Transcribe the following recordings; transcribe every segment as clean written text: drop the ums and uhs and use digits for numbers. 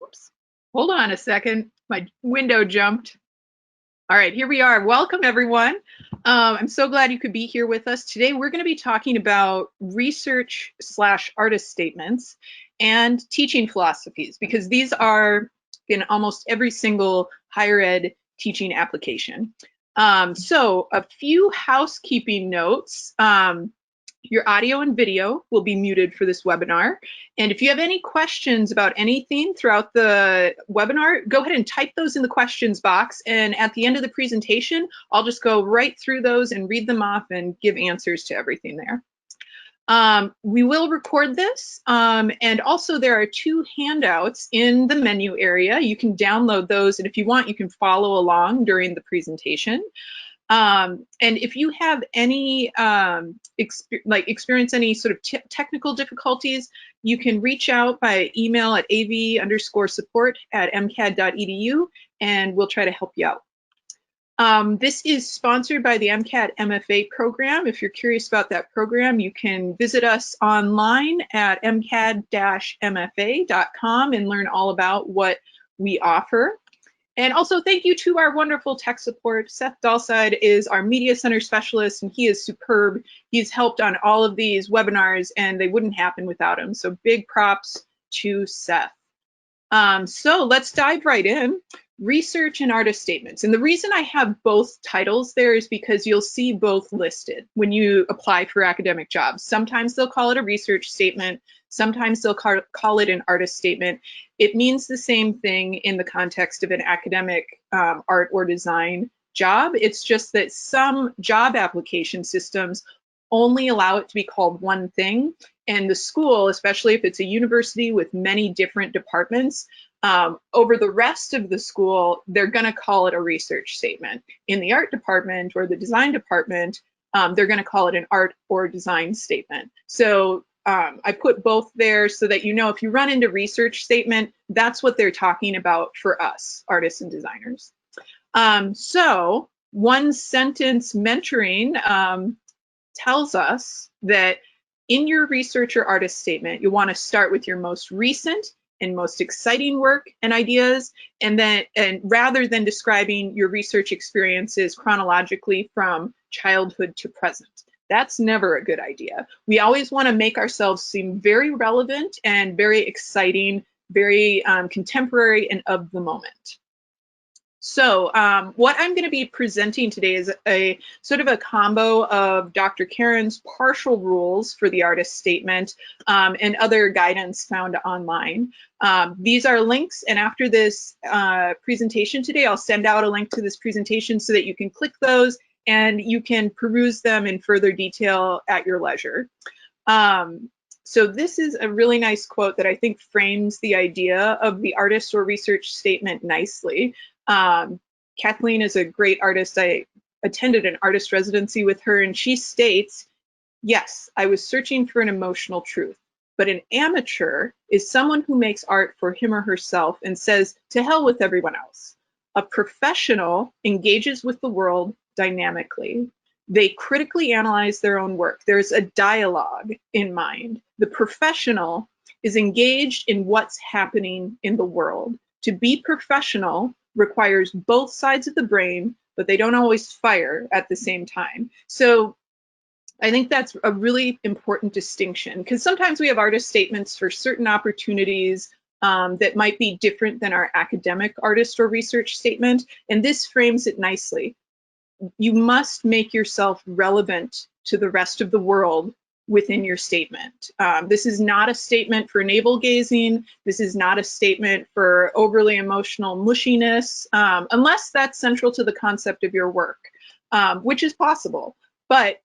Whoops. Hold on a second. My window jumped. All right, here we are. Welcome, everyone. I'm so glad you could be here with us. Today, we're going to be talking about research/artist statements and teaching philosophies, because these are in almost every single higher ed teaching application. So a few housekeeping notes. Your audio and video will be muted for this webinar. And if you have any questions about anything throughout the webinar, go ahead and type those in the questions box. And at the end of the presentation, I'll just go right through those and read them off and give answers to everything there. We will record this. And also there are 2 handouts in the menu area. You can download those. And if you want, you can follow along during the presentation. And if you have any experience any sort of technical difficulties, you can reach out by email at av_support@mcad.edu, and we'll try to help you out. This is sponsored by the MCAD MFA program. If you're curious about that program, you can visit us online at mcad-mfa.com and learn all about what we offer. And also thank you to our wonderful tech support. Seth Dalside is our media center specialist, and he is superb. He's helped on all of these webinars, and they wouldn't happen without him. So big props to Seth. So let's dive right in. Research and artist statements. And the reason I have both titles there is because you'll see both listed when you apply for academic jobs. Sometimes they'll call it a research statement. Sometimes they'll call it an artist statement. It means the same thing in the context of an academic art or design job. It's just that some job application systems only allow it to be called one thing. And the school, especially if it's a university with many different departments, over the rest of the school, they're going to call it a research statement. In the art department or the design department, they're going to call it an art or design statement. So I put both there so that you know if you run into research statement, that's what they're talking about for us, artists and designers. So one sentence mentoring tells us that in your research or artist statement, you want to start with your most recent and most exciting work and ideas, and rather than describing your research experiences chronologically from childhood to present. That's never a good idea. We always want to make ourselves seem very relevant and very exciting, very contemporary and of the moment. So what I'm going to be presenting today is a sort of a combo of Dr. Karen's partial rules for the artist statement and other guidance found online. These are links, and after this presentation today, I'll send out a link to this presentation so that you can click those and you can peruse them in further detail at your leisure. So this is a really nice quote that I think frames the idea of the artist or research statement nicely. Kathleen is a great artist. I attended an artist residency with her, and she states, "Yes, I was searching for an emotional truth, but an amateur is someone who makes art for him or herself and says, to hell with everyone else. A professional engages with the world dynamically. They critically analyze their own work. There's a dialogue in mind. The professional is engaged in what's happening in the world. To be professional requires both sides of the brain, but they don't always fire at the same time." So I think that's a really important distinction, because sometimes we have artist statements for certain opportunities that might be different than our academic artist or research statement, and this frames it nicely. You must make yourself relevant to the rest of the world within your statement. This is not a statement for navel gazing. This is not a statement for overly emotional mushiness, unless that's central to the concept of your work, which is possible. But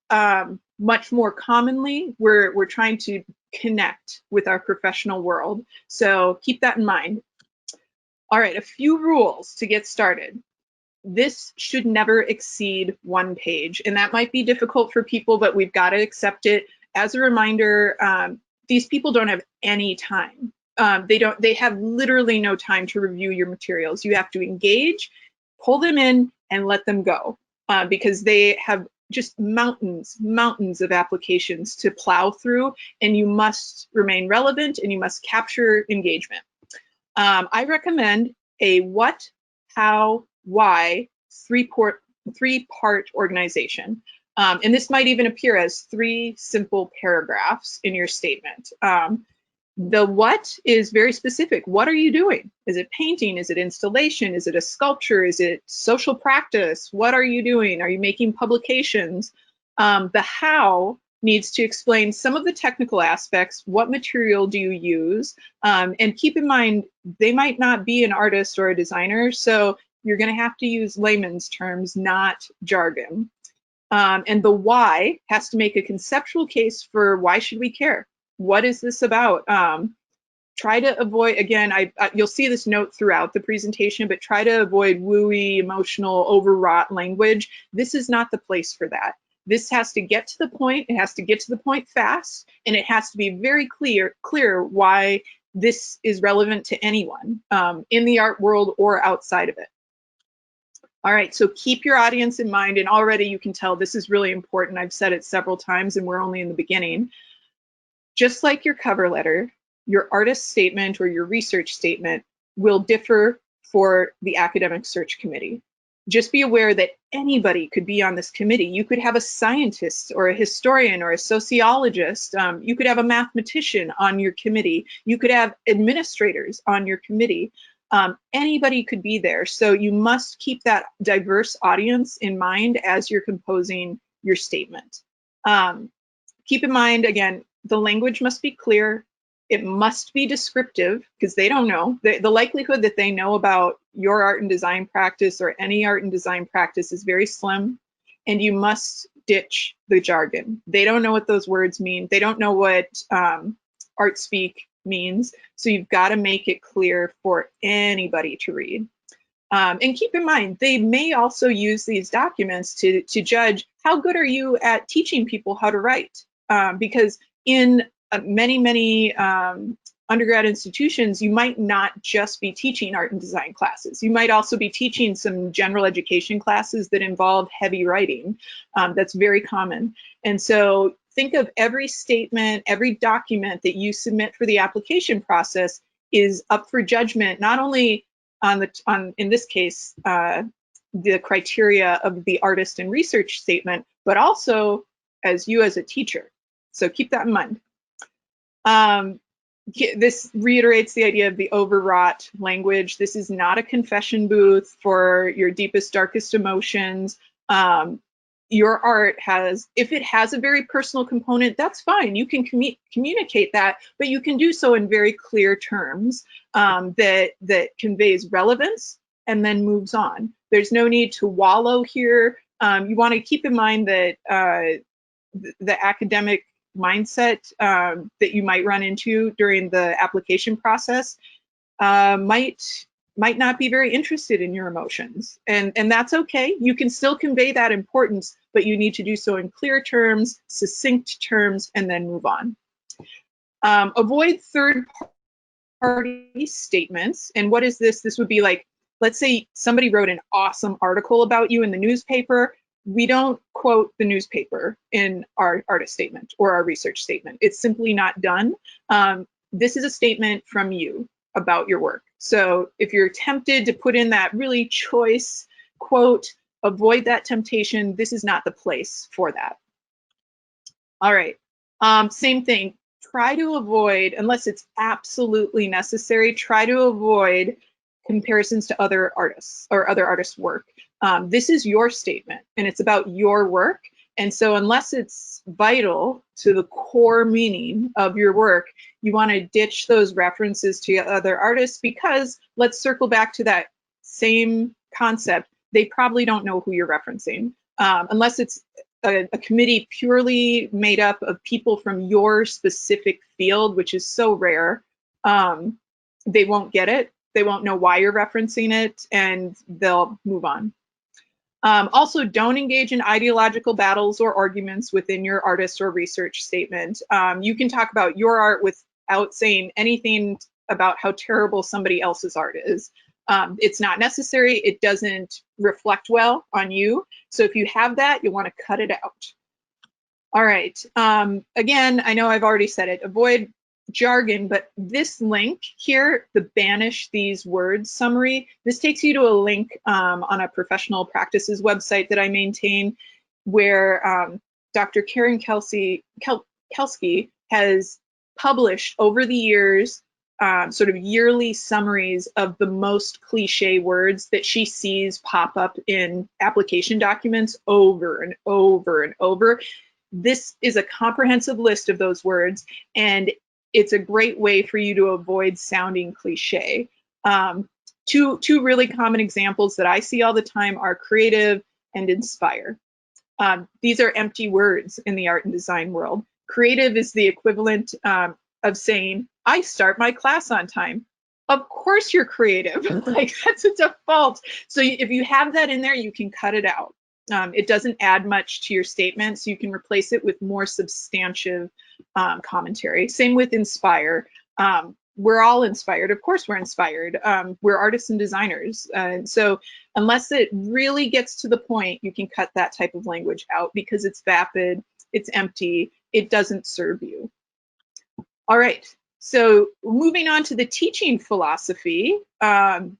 much more commonly, we're trying to connect with our professional world. So keep that in mind. All right, a few rules to get started. This should never exceed 1 page, and that might be difficult for people, but we've got to accept it. As a reminder, these people don't have any time. They have literally no time to review your materials. You have to engage, pull them in, and let them go, because they have just mountains of applications to plow through, and you must remain relevant and you must capture engagement. I recommend a what, how, why, three-part organization. And this might even appear as 3 simple paragraphs in your statement. The what is very specific. What are you doing? Is it painting? Is it installation? Is it a sculpture? Is it social practice? What are you doing? Are you making publications? The how needs to explain some of the technical aspects. What material do you use? And keep in mind, they might not be an artist or a designer, so you're going to have to use layman's terms, not jargon. And the why has to make a conceptual case for why should we care? What is this about? Try to avoid, again, you'll see this note throughout the presentation, but try to avoid wooey, emotional, overwrought language. This is not the place for that. This has to get to the point. It has to get to the point fast, and it has to be very clear why this is relevant to anyone in the art world or outside of it. All right, so keep your audience in mind, and already you can tell this is really important. I've said it several times, and we're only in the beginning. Just like your cover letter, your artist statement or your research statement will differ for the academic search committee. Just be aware that anybody could be on this committee. You could have a scientist or a historian or a sociologist. You could have a mathematician on your committee. You could have administrators on your committee. Anybody could be there. So you must keep that diverse audience in mind as you're composing your statement. Keep in mind, again, the language must be clear. It must be descriptive because they don't know. The likelihood that they know about your art and design practice or any art and design practice is very slim. And you must ditch the jargon. They don't know what those words mean. They don't know what art speak means. So you've got to make it clear for anybody to read. And keep in mind, they may also use these documents to judge how good are you at teaching people how to write. Because in many undergrad institutions, you might not just be teaching art and design classes. You might also be teaching some general education classes that involve heavy writing. That's very common. And so think of every statement, every document that you submit for the application process is up for judgment, not only on in this case, the criteria of the artist and research statement, but also as you as a teacher. So keep that in mind. This reiterates the idea of the overwrought language. This is not a confession booth for your deepest, darkest emotions. Your art has, if it has a very personal component, that's fine. You can communicate that, but you can do so in very clear terms that conveys relevance and then moves on. There's no need to wallow here. You want to keep in mind that the academic mindset that you might run into during the application process might not be very interested in your emotions, and that's okay. You can still convey that importance, but you need to do so in clear terms, succinct terms, and then move on. Avoid third-party statements. And what is this? This would be like, let's say somebody wrote an awesome article about you in the newspaper. We don't quote the newspaper in our artist statement or our research statement. It's simply not done. This is a statement from you about your work. So if you're tempted to put in that really choice quote, avoid that temptation. This is not the place for that. All right, same thing. Try to avoid, unless it's absolutely necessary, try to avoid comparisons to other artists or other artists' work. This is your statement and it's about your work. And so unless it's vital to the core meaning of your work, you want to ditch those references to other artists, because let's circle back to that same concept. They probably don't know who you're referencing. Unless it's a committee purely made up of people from your specific field, which is so rare, they won't get it. They won't know why you're referencing it, and they'll move on. Also, don't engage in ideological battles or arguments within your artist or research statement. You can talk about your art without saying anything about how terrible somebody else's art is. It's not necessary. It doesn't reflect well on you. So if you have that, you'll want to cut it out. All right. Again, I know I've already said it. Avoid jargon, but this link here, the banish these words summary, this takes you to a link on a professional practices website that I maintain, where Dr. Karen Kelsey has published over the years sort of yearly summaries of the most cliche words that she sees pop up in application documents over and over and over. This is a comprehensive list of those words, and it's a great way for you to avoid sounding cliche. Two really common examples that I see all the time are creative and inspire. These are empty words in the art and design world. Creative is the equivalent of saying, I start my class on time. Of course you're creative. Like, that's a default. So if you have that in there, you can cut it out. It doesn't add much to your statement, so you can replace it with more substantive commentary. Same with inspire. We're all inspired. Of course we're inspired. We're artists and designers. So unless it really gets to the point, you can cut that type of language out because it's vapid, it's empty, it doesn't serve you. All right, so moving on to the teaching philosophy.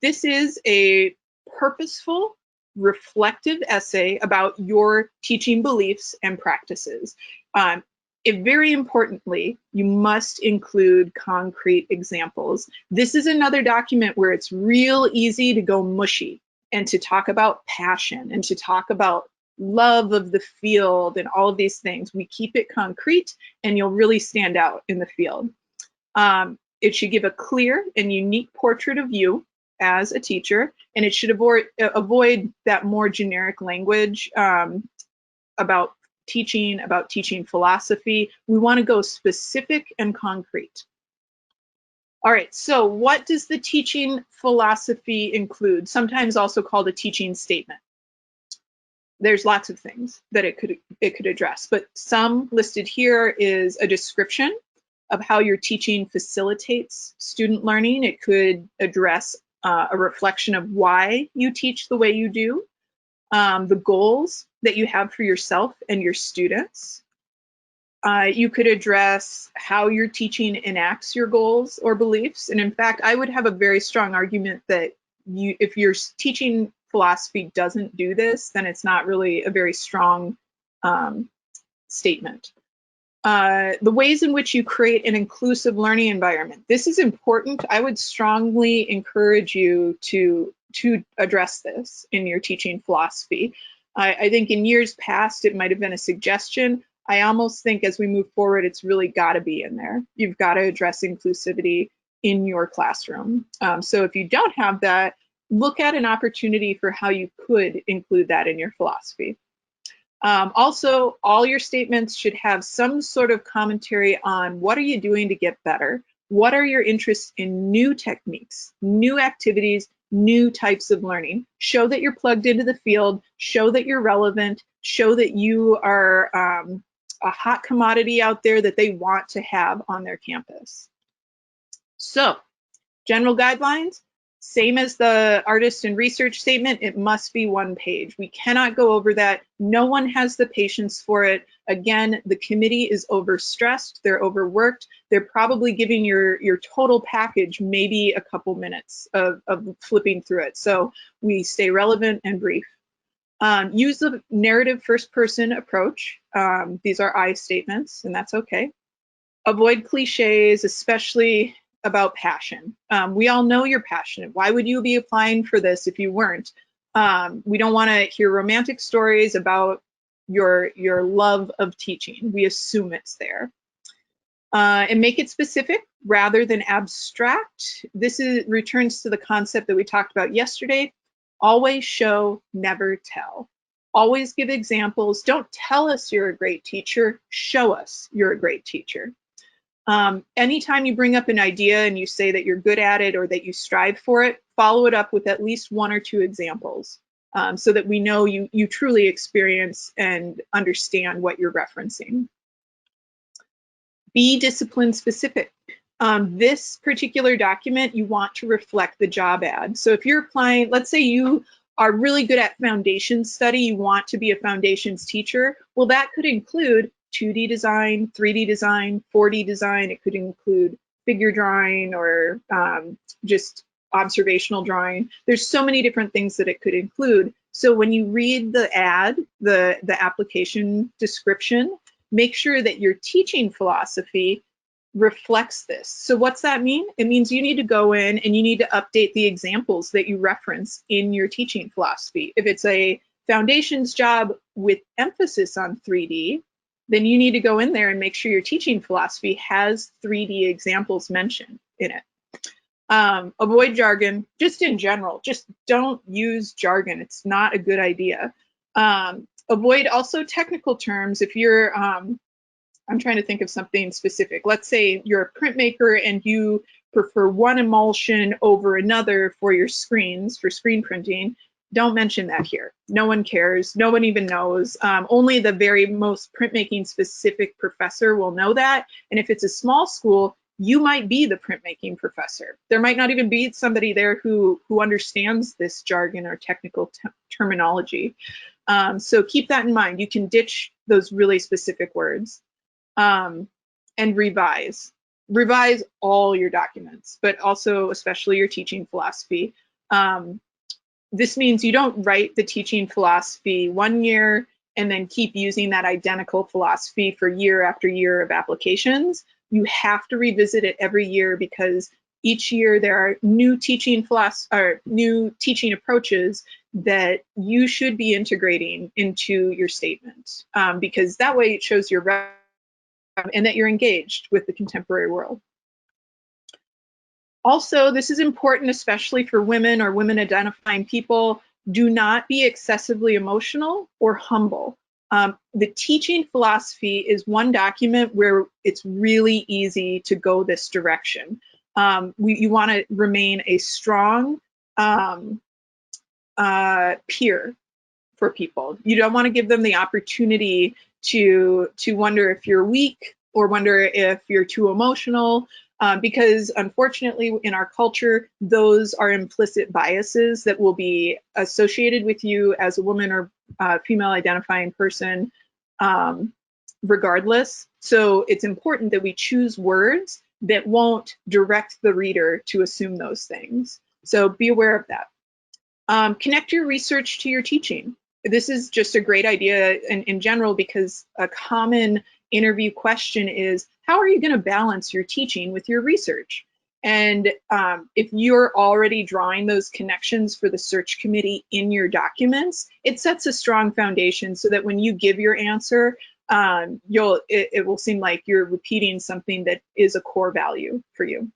This is a purposeful, reflective essay about your teaching beliefs and practices. Very importantly, you must include concrete examples. This is another document where it's real easy to go mushy and to talk about passion and to talk about love of the field and all of these things. We keep it concrete and you'll really stand out in the field. It should give a clear and unique portrait of you as a teacher, and it should avoid that more generic language about teaching philosophy. We want to go specific and concrete. All right, so what does the teaching philosophy include? Sometimes also called a teaching statement. There's lots of things that it could address, but some listed here is a description of how your teaching facilitates student learning. It could address a reflection of why you teach the way you do, the goals that you have for yourself and your students. You could address how your teaching enacts your goals or beliefs. And in fact, I would have a very strong argument that if your teaching philosophy doesn't do this, then it's not really a very strong statement. The ways in which you create an inclusive learning environment. This is important. I would strongly encourage you to address this in your teaching philosophy. I think in years past, it might have been a suggestion. I almost think as we move forward, it's really got to be in there. You've got to address inclusivity in your classroom. So if you don't have that, look at an opportunity for how you could include that in your philosophy. Also, all your statements should have some sort of commentary on what are you doing to get better? What are your interests in new techniques, new activities, new types of learning? Show that you're plugged into the field, show that you're relevant, show that you are a hot commodity out there that they want to have on their campus. So, general guidelines. Same as the artist and research statement, it must be one page. We cannot go over that. No one has the patience for it. Again, the committee is overstressed, they're overworked. They're probably giving your total package maybe a couple minutes of flipping through it. So we stay relevant and brief. Use the narrative first person approach. These are I statements, and that's okay. Avoid cliches, especially about passion. We all know you're passionate. Why would you be applying for this if you weren't? We don't want to hear romantic stories about your love of teaching. We assume it's there. And make it specific rather than abstract. This returns to the concept that we talked about yesterday. Always show, never tell. Always give examples. Don't tell us you're a great teacher. Show us you're a great teacher. Anytime you bring up an idea and you say that you're good at it or that you strive for it, follow it up with at least one or two examples so that we know you truly experience and understand what you're referencing. Be discipline specific. This particular document, you want to reflect the job ad. So if you're applying, let's say you are really good at foundations study, you want to be a foundations teacher, well, that could include 2D design, 3D design, 4D design. It could include figure drawing or just observational drawing. There's so many different things that it could include. So when you read the ad, the application description, make sure that your teaching philosophy reflects this. So what's that mean? It means you need to go in and you need to update the examples that you reference in your teaching philosophy. If it's a foundations job with emphasis on 3D, then you need to go in there and make sure your teaching philosophy has 3D examples mentioned in it. Avoid jargon, just in general. Just don't use jargon. It's not a good idea. Avoid also technical terms. If you're, I'm trying to think of something specific. Let's say you're a printmaker and you prefer one emulsion over another for your screens, for screen printing. Don't mention that here. No one cares. No one even knows. Only the very most printmaking specific professor will know that. And if it's a small school, you might be the printmaking professor. There might not even be somebody there who understands this jargon or technical terminology. So keep that in mind. You can ditch those really specific words. And revise. Revise all your documents, but also especially your teaching philosophy. This means you don't write the teaching philosophy one year and then keep using that identical philosophy for year after year of applications. You have to revisit it every year because each year there are new teaching new teaching approaches that you should be integrating into your statement, because that way it shows your and that you're engaged with the contemporary world. Also, this is important, especially for women or women identifying people. Do not be excessively emotional or humble. The teaching philosophy is one document where it's really easy to go this direction. You want to remain a strong peer for people. You don't want to give them the opportunity to wonder if you're weak or wonder if you're too emotional. Because unfortunately in our culture, those are implicit biases that will be associated with you as a woman or female identifying person regardless. So it's important that we choose words that won't direct the reader to assume those things. So be aware of that. Connect your research to your teaching. This is just a great idea in general because a common interview question is, how are you going to balance your teaching with your research? And if you're already drawing those connections for the search committee in your documents, it sets a strong foundation so that when you give your answer, it will seem like you're repeating something that is a core value for you.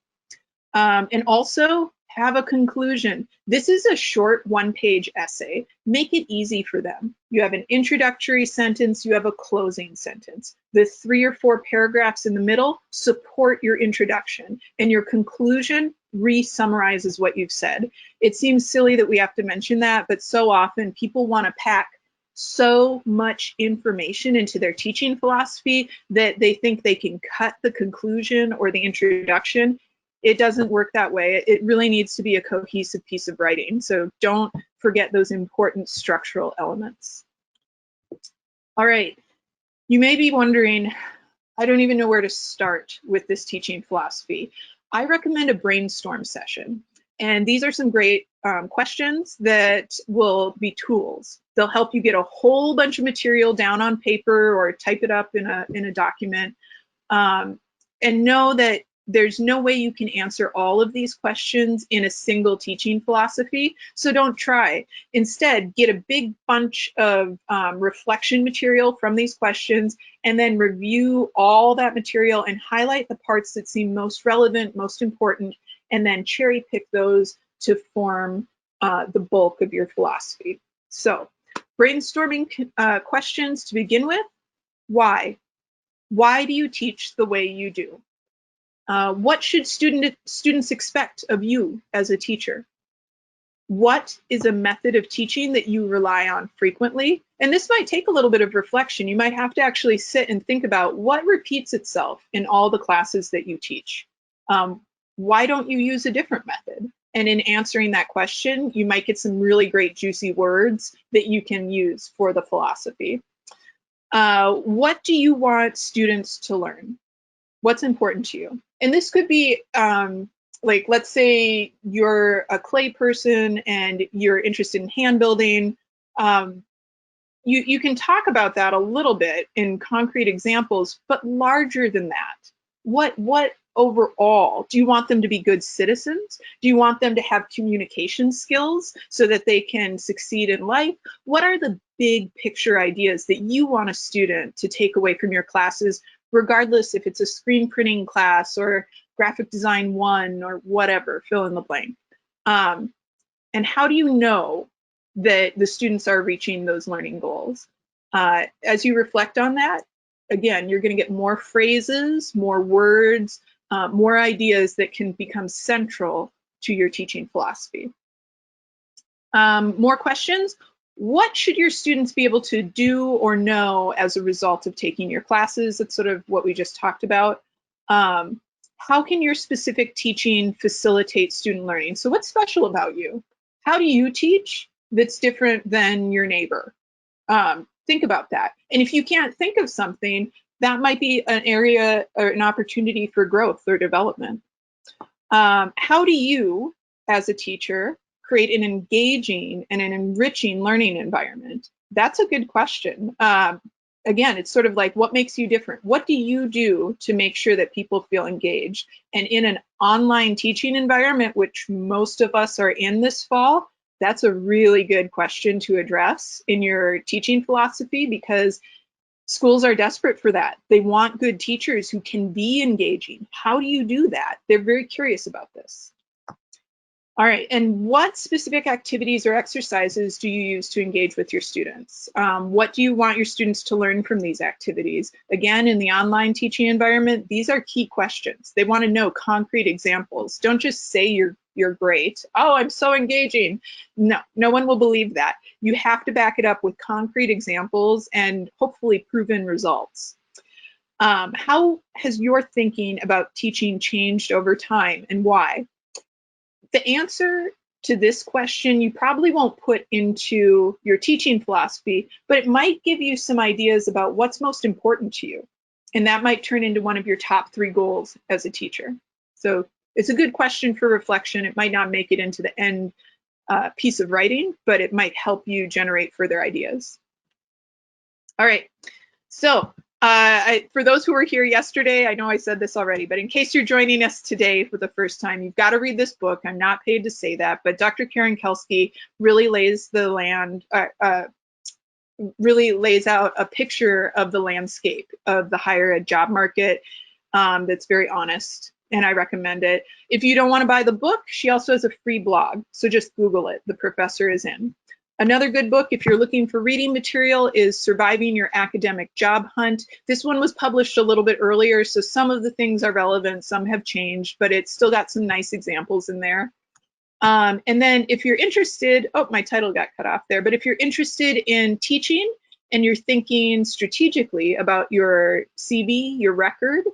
And also have a conclusion. This is a short one-page essay. Make it easy for them. You have an introductory sentence, you have a closing sentence. The 3 or 4 paragraphs in the middle support your introduction, and your conclusion re-summarizes what you've said. It seems silly that we have to mention that, but so often people want to pack so much information into their teaching philosophy that they think they can cut the conclusion or the introduction. It doesn't work that way. It really needs to be a cohesive piece of writing. So don't forget those important structural elements. All right, you may be wondering, I don't even know where to start with this teaching philosophy. I recommend a brainstorm session. And these are some great questions that will be tools. They'll help you get a whole bunch of material down on paper or type it up in a document. And know that there's no way you can answer all of these questions in a single teaching philosophy, so don't try. Instead, get a big bunch of reflection material from these questions and then review all that material and highlight the parts that seem most relevant, most important, and then cherry pick those to form the bulk of your philosophy. So, brainstorming questions to begin with. Why? Why do you teach the way you do? What should students expect of you as a teacher? What is a method of teaching that you rely on frequently? And this might take a little bit of reflection. You might have to actually sit and think about what repeats itself in all the classes that you teach. Why don't you use a different method? And in answering that question, you might get some really great juicy words that you can use for the philosophy. What do you want students to learn? What's important to you? And this could be like, let's say you're a clay person and you're interested in hand building. You can talk about that a little bit in concrete examples, but larger than that. What overall? Do you want them to be good citizens? Do you want them to have communication skills so that they can succeed in life? What are the big picture ideas that you want a student to take away from your classes, regardless if it's a screen printing class or graphic design 1 or whatever, fill in the blank. And how do you know that the students are reaching those learning goals? As you reflect on that, again, you're going to get more phrases, more words, more ideas that can become central to your teaching philosophy. More questions? What should your students be able to do or know as a result of taking your classes? That's sort of what we just talked about. How can your specific teaching facilitate student learning? So what's special about you? How do you teach that's different than your neighbor? Think about that. And if you can't think of something, that might be an area or an opportunity for growth or development. How do you, as a teacher, create an engaging and an enriching learning environment? That's a good question. Again, it's sort of like, what makes you different? What do you do to make sure that people feel engaged? And in an online teaching environment, which most of us are in this fall, that's a really good question to address in your teaching philosophy, because schools are desperate for that. They want good teachers who can be engaging. How do you do that? They're very curious about this. All right, and what specific activities or exercises do you use to engage with your students? What do you want your students to learn from these activities? Again, in the online teaching environment, these are key questions. They want to know concrete examples. Don't just say you're great. Oh, I'm so engaging. No, no one will believe that. You have to back it up with concrete examples and hopefully proven results. How has your thinking about teaching changed over time, and why? The answer to this question you probably won't put into your teaching philosophy, but it might give you some ideas about what's most important to you. And that might turn into one of your top 3 goals as a teacher. So it's a good question for reflection. It might not make it into the end piece of writing, but it might help you generate further ideas. All right, so for those who were here yesterday, I know I said this already, but in case you're joining us today for the first time, you've got to read this book. I'm not paid to say that, but Dr. Karen Kelsky really lays out a picture of the landscape of the higher ed job market that's very honest, and I recommend it. If you don't want to buy the book, she also has a free blog, so just Google it. The Professor is in. Another good book, if you're looking for reading material, is Surviving Your Academic Job Hunt. This one was published a little bit earlier, so some of the things are relevant, some have changed, but it's still got some nice examples in there. And then if you're interested, oh, my title got cut off there, but if you're interested in teaching and you're thinking strategically about your CV, your record,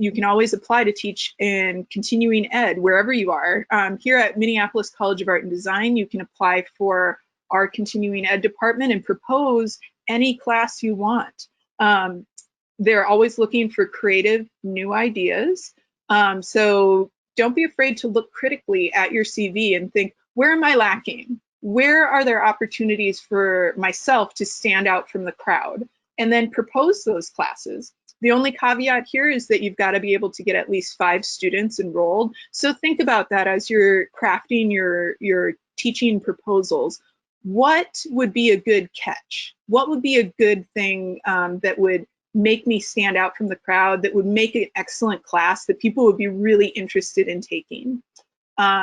you can always apply to teach in continuing ed wherever you are. Here at Minneapolis College of Art and Design, you can apply for our continuing ed department and propose any class you want. They're always looking for creative new ideas. So don't be afraid to look critically at your CV and think, where am I lacking? Where are there opportunities for myself to stand out from the crowd? And then propose those classes. The only caveat here is that you've got to be able to get at least 5 students enrolled. So think about that as you're crafting your teaching proposals. What would be a good catch? What would be a good thing that would make me stand out from the crowd, that would make an excellent class that people would be really interested in taking?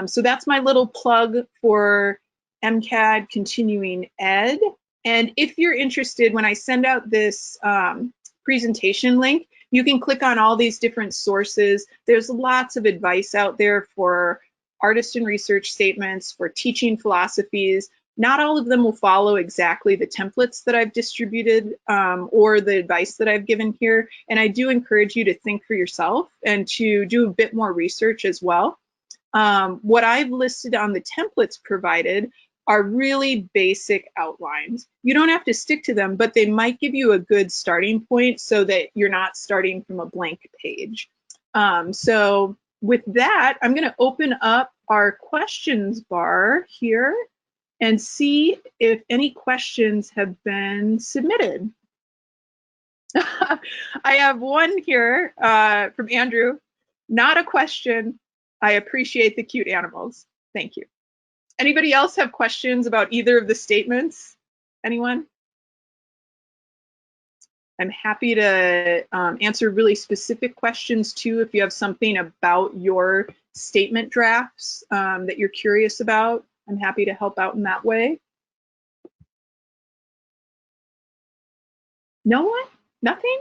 So that's my little plug for MCAD Continuing Ed. And if you're interested, when I send out this presentation link, you can click on all these different sources. There's lots of advice out there for artist and research statements, for teaching philosophies. Not all of them will follow exactly the templates that I've distributed or the advice that I've given here. And I do encourage you to think for yourself and to do a bit more research as well. What I've listed on the templates provided are really basic outlines. You don't have to stick to them, but they might give you a good starting point so that you're not starting from a blank page. So with that, I'm going to open up our questions bar here and see if any questions have been submitted. I have one here from Andrew. Not a question. I appreciate the cute animals. Thank you. Anybody else have questions about either of the statements? Anyone? I'm happy to answer really specific questions too if you have something about your statement drafts that you're curious about. I'm happy to help out in that way. No one? Nothing?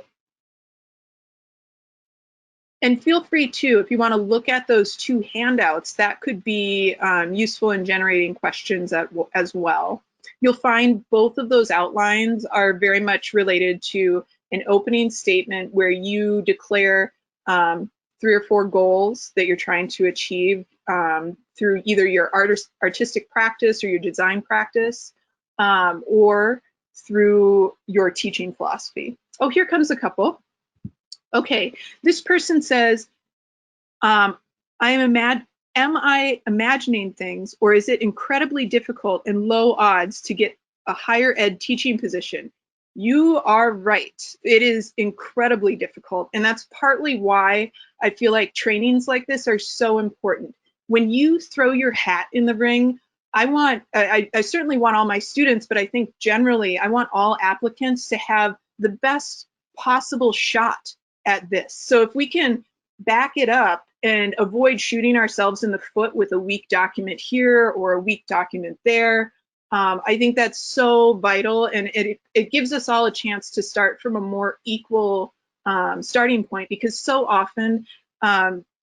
And feel free too, if you want to look at those two handouts, that could be useful in generating questions as well. You'll find both of those outlines are very much related to an opening statement where you declare 3 or 4 goals that you're trying to achieve through either your artistic practice or your design practice, or through your teaching philosophy. Oh, here comes a couple. Okay, this person says, am I imagining things, or is it incredibly difficult and low odds to get a higher ed teaching position? You are right. It is incredibly difficult, and that's partly why I feel like trainings like this are so important. When you throw your hat in the ring, I certainly want all my students, but I think generally I want all applicants to have the best possible shot at this. So if we can back it up and avoid shooting ourselves in the foot with a weak document here or a weak document there, I think that's so vital, and it gives us all a chance to start from a more equal starting point, because so often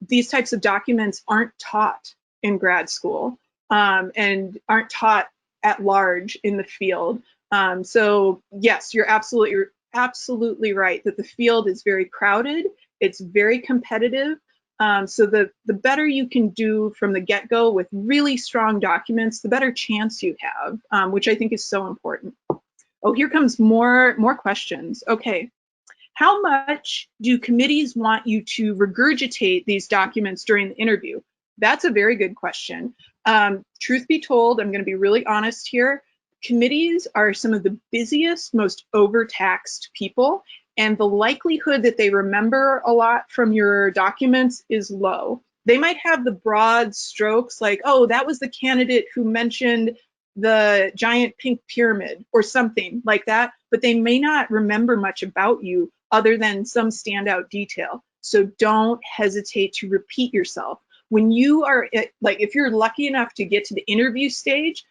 these types of documents aren't taught in grad school and aren't taught at large in the field. So yes, you're absolutely right that the field is very crowded. It's very competitive. So the better you can do from the get-go with really strong documents, the better chance you have, which I think is so important. Oh, here comes more questions. Okay. How much do committees want you to regurgitate these documents during the interview? That's a very good question. Truth be told, I'm going to be really honest here. Committees are some of the busiest, most overtaxed people, and the likelihood that they remember a lot from your documents is low. They might have the broad strokes like, oh, that was the candidate who mentioned the giant pink pyramid or something like that, but they may not remember much about you other than some standout detail. So don't hesitate to repeat yourself. When you are, like, if you're lucky enough to get to the interview stage,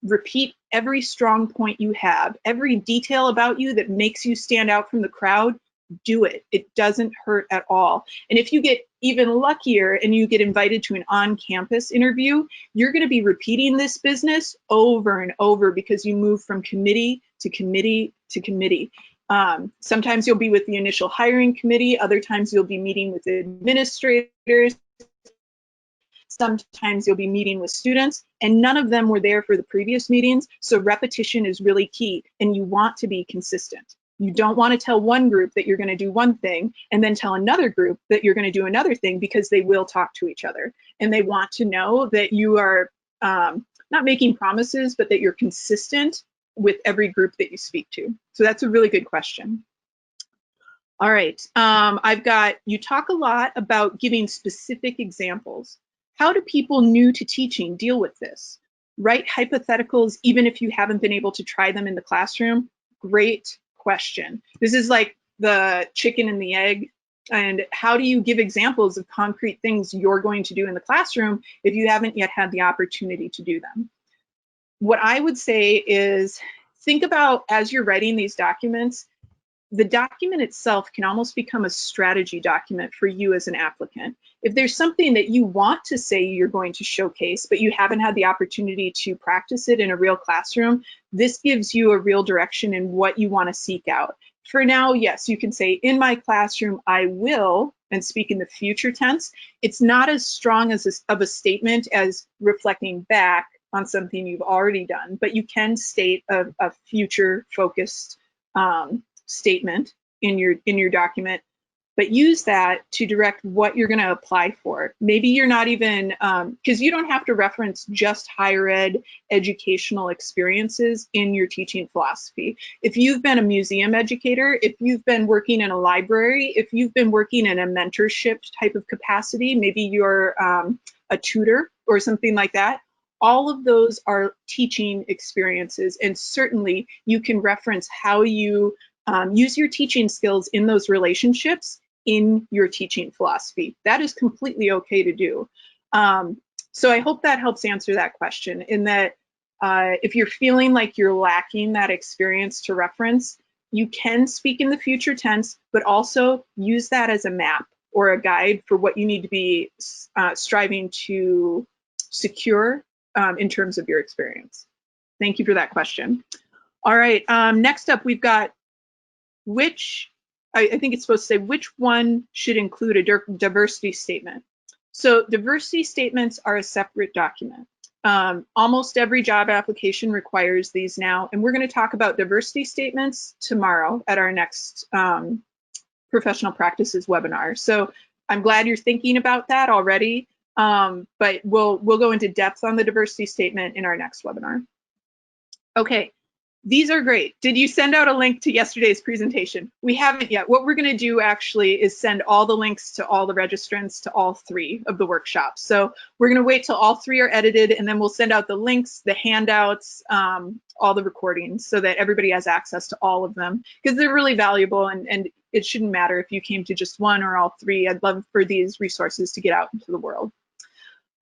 repeat every strong point you have, every detail about you that makes you stand out from the crowd. Do it. It doesn't hurt at all. And if you get even luckier and you get invited to an on-campus interview, you're going to be repeating this business over and over because you move from committee to committee to committee. Sometimes you'll be with the initial hiring committee. Other times you'll be meeting with administrators. Sometimes you'll be meeting with students, and none of them were there for the previous meetings. So repetition is really key, and you want to be consistent. You don't want to tell one group that you're going to do one thing and then tell another group that you're going to do another thing, because they will talk to each other and they want to know that you are not making promises, but that you're consistent with every group that you speak to. So that's a really good question. All right, I've got, you talk a lot about giving specific examples. How do people new to teaching deal with this? Write hypotheticals even if you haven't been able to try them in the classroom? Great question. This is like the chicken and the egg. And how do you give examples of concrete things you're going to do in the classroom if you haven't yet had the opportunity to do them? What I would say is, think about, as you're writing these documents, the document itself can almost become a strategy document for you as an applicant. If there's something that you want to say you're going to showcase, but you haven't had the opportunity to practice it in a real classroom, this gives you a real direction in what you want to seek out. For now, yes, you can say, in my classroom, I will, and speak in the future tense. It's not as strong as of a statement as reflecting back on something you've already done, but you can state a future focused statement in your document, but use that to direct what you're going to apply for. Maybe you're not even, because you don't have to reference just higher ed educational experiences in your teaching philosophy. If you've been a museum educator, if you've been working in a library, if you've been working in a mentorship type of capacity, maybe you're a tutor or something like that, all of those are teaching experiences. And certainly you can reference how you use your teaching skills in those relationships in your teaching philosophy. That is completely okay to do. So I hope that helps answer that question, in that if you're feeling like you're lacking that experience to reference, you can speak in the future tense, but also use that as a map or a guide for what you need to be striving to secure in terms of your experience. Thank you for that question. All right, next up we've got I think it's supposed to say which one should include a diversity statement. So diversity statements are a separate document. Almost every job application requires these now, and we're going to talk about diversity statements tomorrow at our next professional practices webinar. So I'm glad you're thinking about that already, but we'll go into depth on the diversity statement in our next webinar. Okay. These are great. Did you send out a link to yesterday's presentation? We haven't yet. What we're going to do actually is send all the links to all the registrants to all 3 of the workshops. So we're going to wait till all 3 are edited, and then we'll send out the links, the handouts, all the recordings, so that everybody has access to all of them, because they're really valuable, and it shouldn't matter if you came to just 1 or all 3. I'd love for these resources to get out into the world.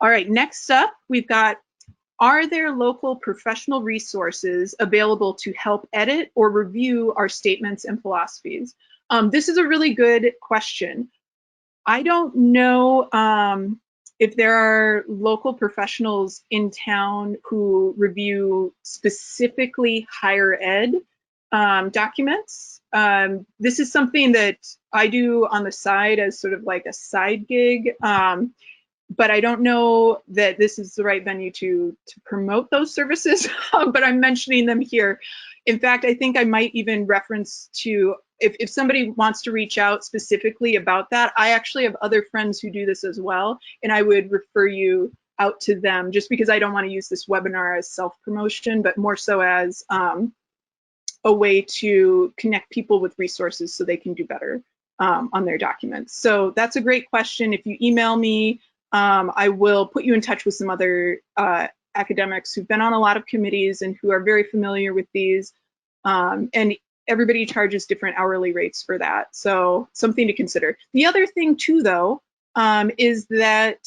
All right, next up, we've got, are there local professional resources available to help edit or review our statements and philosophies? This is a really good question. I don't know if there are local professionals in town who review specifically higher ed documents. This is something that I do on the side as sort of like a side gig. But I don't know that this is the right venue to promote those services, but I'm mentioning them here. In fact, I think I might even reference to, if somebody wants to reach out specifically about that, I actually have other friends who do this as well, and I would refer you out to them, just because I don't want to use this webinar as self-promotion, but more so as a way to connect people with resources so they can do better on their documents. So that's a great question. If you email me, I will put you in touch with some other academics who've been on a lot of committees and who are very familiar with these. And everybody charges different hourly rates for that. So something to consider. The other thing too, though, is that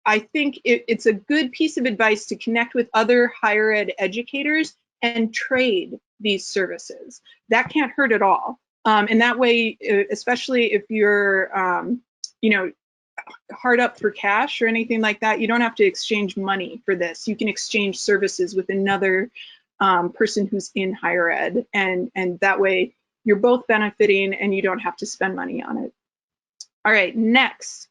I think it's a good piece of advice to connect with other higher ed educators and trade these services. That can't hurt at all. And that way, especially if you're, you know, hard up for cash or anything like that, you don't have to exchange money for this. You can exchange services with another person who's in higher ed, and that way you're both benefiting and you don't have to spend money on it. All right, next.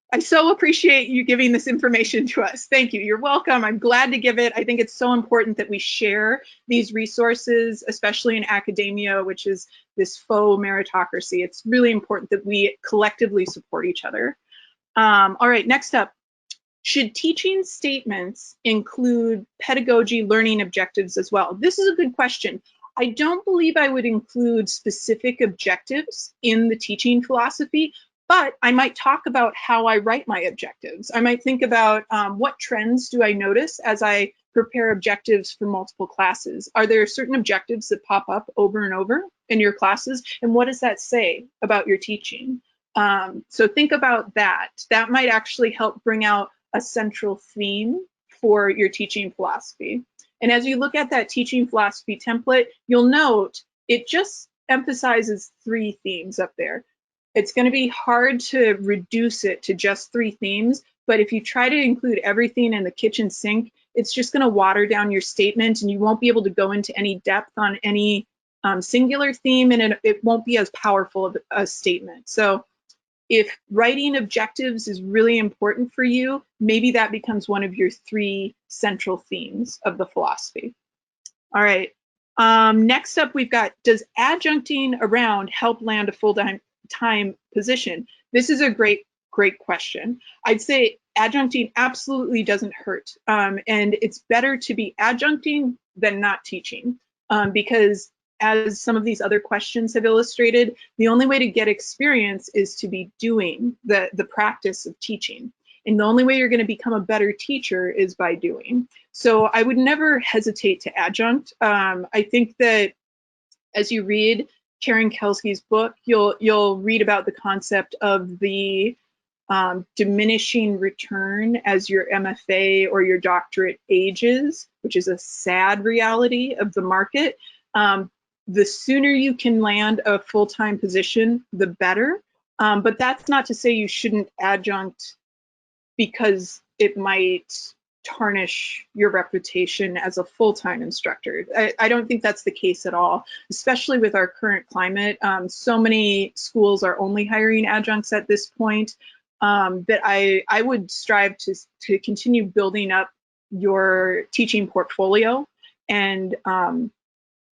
I so appreciate you giving this information to us. Thank you. You're welcome. I'm glad to give it. I think it's so important that we share these resources, especially in academia, which is this faux meritocracy. It's really important that we collectively support each other. All right, next up. Should teaching statements include pedagogy learning objectives as well? This is a good question. I don't believe I would include specific objectives in the teaching philosophy, but I might talk about how I write my objectives. I might think about what trends do I notice as I prepare objectives for multiple classes. Are there certain objectives that pop up over and over in your classes? And what does that say about your teaching? So think about that. That might actually help bring out a central theme for your teaching philosophy. And as you look at that teaching philosophy template, you'll note it just emphasizes 3 themes up there. It's going to be hard to reduce it to just 3 themes, but if you try to include everything in the kitchen sink, it's just going to water down your statement and you won't be able to go into any depth on any singular theme, and it won't be as powerful of a statement. So If writing objectives is really important for you, maybe that becomes one of your 3 central themes of the philosophy. All right. Next up, we've got, does adjuncting around help land a full-time position? This is a great question. I'd say adjuncting absolutely doesn't hurt. And it's better to be adjuncting than not teaching, because as some of these other questions have illustrated, the only way to get experience is to be doing the practice of teaching. And the only way you're going to become a better teacher is by doing. So I would never hesitate to adjunct. I think that as you read Karen Kelsey's book, you'll read about the concept of the diminishing return as your MFA or your doctorate ages, which is a sad reality of the market. The sooner you can land a full-time position, the better. But that's not to say you shouldn't adjunct because it might tarnish your reputation as a full-time instructor. I don't think that's the case at all, especially with our current climate. So many schools are only hiring adjuncts at this point, that I would strive to continue building up your teaching portfolio and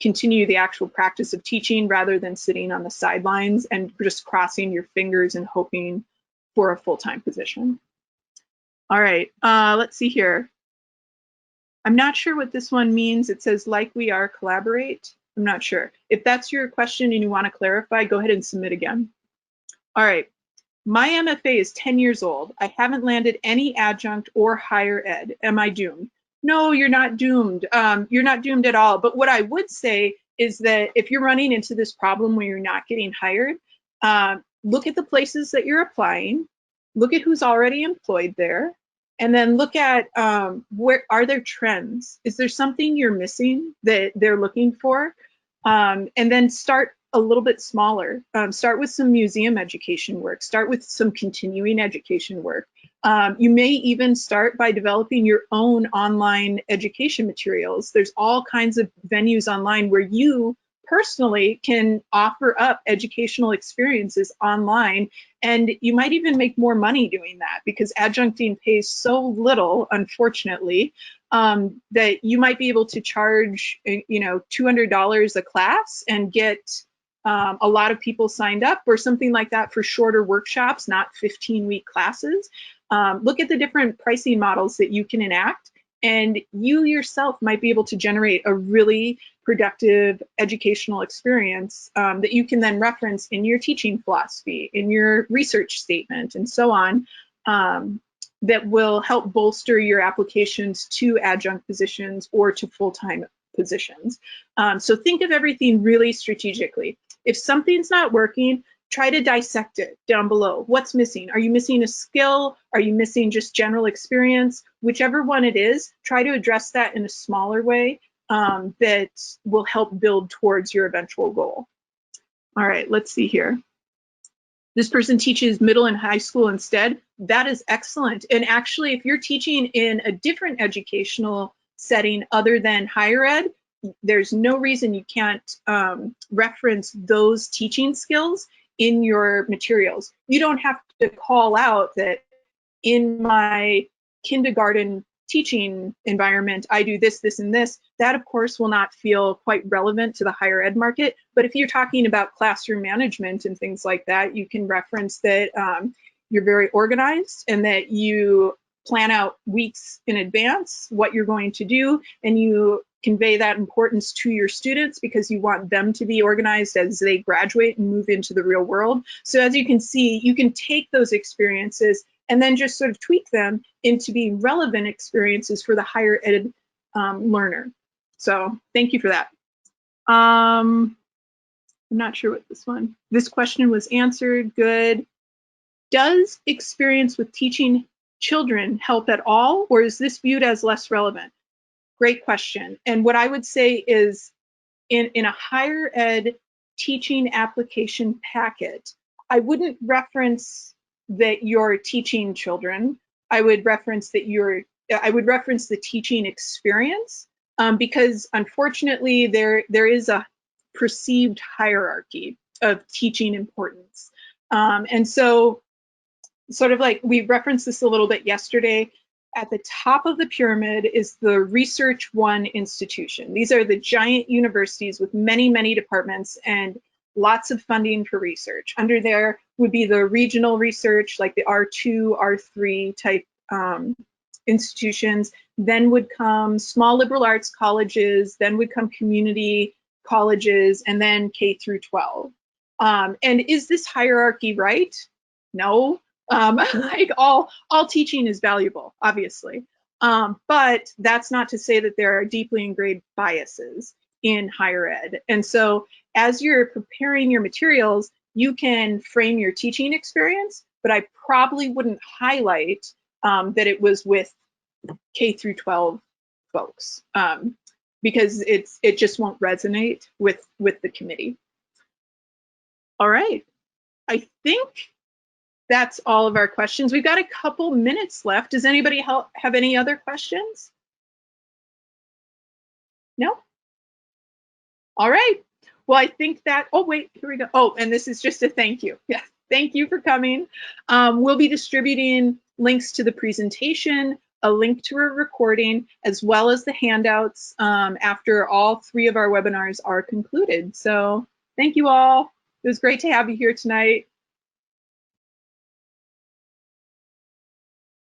continue the actual practice of teaching rather than sitting on the sidelines and just crossing your fingers and hoping for a full-time position. All right, let's see here. I'm not sure what this one means. It says, like we are, collaborate. I'm not sure. If that's your question and you want to clarify, go ahead and submit again. All right, my MFA is 10 years old. I haven't landed any adjunct or higher ed. Am I doomed? No, you're not doomed. You're not doomed at all. But what I would say is that if you're running into this problem where you're not getting hired, look at the places that you're applying, look at who's already employed there, and then look at where are there trends? Is there something you're missing that they're looking for? And then start a little bit smaller. Start with some museum education work. Start with some continuing education work. You may even start by developing your own online education materials. There's all kinds of venues online where you personally can offer up educational experiences online, and you might even make more money doing that because adjuncting pays so little, unfortunately, that you might be able to charge, $200 a class and get a lot of people signed up or something like that for shorter workshops, not 15-week classes. Look at the different pricing models that you can enact, and you yourself might be able to generate a really productive educational experience that you can then reference in your teaching philosophy, in your research statement, and so on, that will help bolster your applications to adjunct positions or to full-time positions. So think of everything really strategically. If something's not working, try to dissect it down below. What's missing? Are you missing a skill? Are you missing just general experience? Whichever one it is, try to address that in a smaller way that will help build towards your eventual goal. All right, let's see here. This person teaches middle and high school instead. That is excellent. And actually, if you're teaching in a different educational setting other than higher ed, there's no reason you can't reference those teaching skills in your materials. You don't have to call out that in my kindergarten teaching environment, I do this, this, and this. That, of course, will not feel quite relevant to the higher ed market. But if you're talking about classroom management and things like that, you can reference that you're very organized and that you plan out weeks in advance what you're going to do, and you convey that importance to your students because you want them to be organized as they graduate and move into the real world. So as you can see, you can take those experiences and then just sort of tweak them into being relevant experiences for the higher ed learner. So thank you for that. I'm not sure what this question was answered. Good. Does experience with teaching children help at all, or is this viewed as less relevant? Great question. And what I would say is in a higher ed teaching application packet, I wouldn't reference that you're teaching children. I would reference the teaching experience because unfortunately there is a perceived hierarchy of teaching importance. And so sort of like we referenced this a little bit yesterday, at the top of the pyramid is the Research One institution. These are the giant universities with many, many departments and lots of funding for research. Under there would be the regional research, like the R2, R3 type institutions. Then would come small liberal arts colleges, then would come community colleges, and then K through 12. And is this hierarchy right? No. Like all teaching is valuable, obviously. But that's not to say that there are deeply ingrained biases in higher ed. And so as you're preparing your materials, you can frame your teaching experience, but I probably wouldn't highlight that it was with K through 12 folks, because it just won't resonate with the committee. All right, I think that's all of our questions. We've got a couple minutes left. Does anybody have any other questions? No? All right. Well, I think that, oh, wait, here we go. Oh, and this is just a thank you. Yeah, thank you for coming. We'll be distributing links to the presentation, a link to a recording, as well as the handouts after all 3 of our webinars are concluded. So thank you all. It was great to have you here tonight.